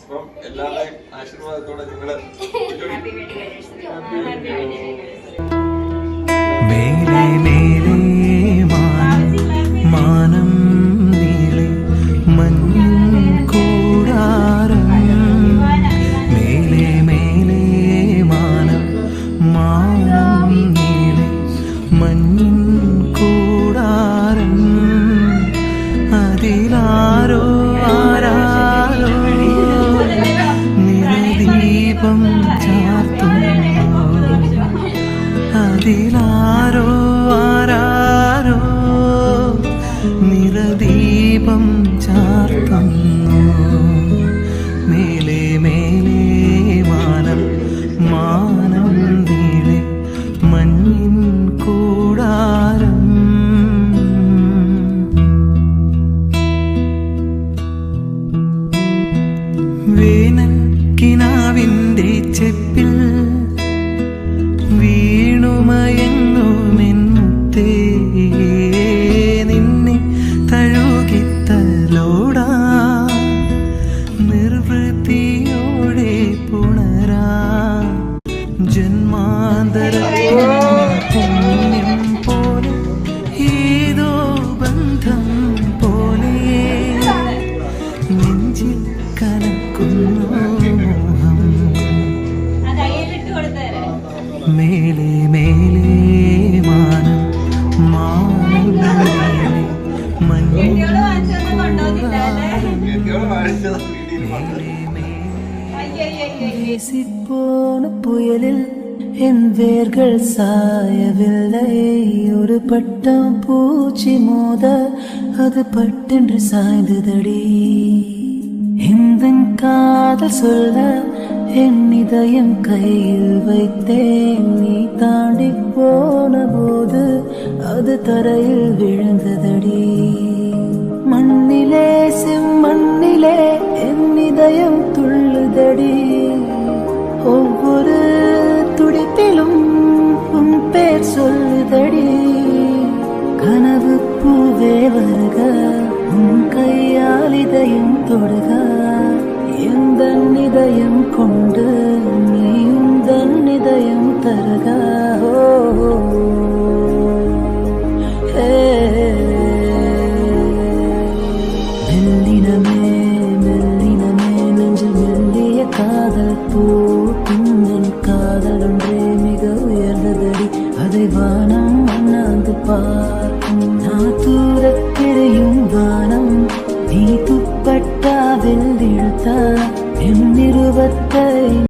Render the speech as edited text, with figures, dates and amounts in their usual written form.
അപ്പം എല്ലാവരുടെയും ആശീർവാദത്തോടെ നിങ്ങള് മേലെ മേലെ മാനം നീളെ മഞ്ഞിൻ കൂടാരം മേലെ മേലെ മാനം നീളെ മഞ്ഞിൻ കൂടാരം അതിലാരോ ആരാരോ നിറദീപം ചാർത്തുന്നു അതിലാരോ ആരാരോ നിറദീപം ചാർത്തുന്നു മേലെ മേലെ മാനം നീളെ മഞ്ഞിൻ കൂടാരം വേനൽ കിനാവിൻ്റെ ചെപ്പിൽ വീണുമയങ്ങുമെന്നുത്തേ നിന്നെ തഴുകിത്തലോടാ നിർവൃത്തിയോടെ പുണരാ ജന്മാന്തര പുണ്യം പോലെ ഏതോ ബന്ധം പോലെ നെഞ്ചിൽ കലക്കുന്നു മോഹം മേലെ മേലെ മാനം போன புயலில் என் வேர்கள் சாயவில்லை ஒரு பட்டம் பூச்சி மோத அது பட்டென்று சாய்ந்ததடி இந்த காதல் சொல்ல என் இதயம் கையில் வைத்தேன் நீ தாண்டி போன போது அது தரையில் விழுந்ததடி மண்ணிலே செம்மண்ணிலே என் இதயம் துள்ளுதடி ஒவ்வொரு துடிப்பிலும் உன் பேர் சொல்லுதடி கனவு பூவே வருக உன் கையால் இதயம் தொடுக எந்த இதயம் கொண்டு நீ உந்தன் இதயம் தருக மெல்லினமே மெல்லினமே நெஞ்சில் மெல்லிய காதல் பூக்கும் காதல் ஒன்றே மிக உயர்ந்ததடி அதை வானம் அண்ணாந்து பார்க்கும் நான் தூரத்திரையும் வானம் நீ துப்பட்டாவில் இழுத்த என் நிறுவத்தை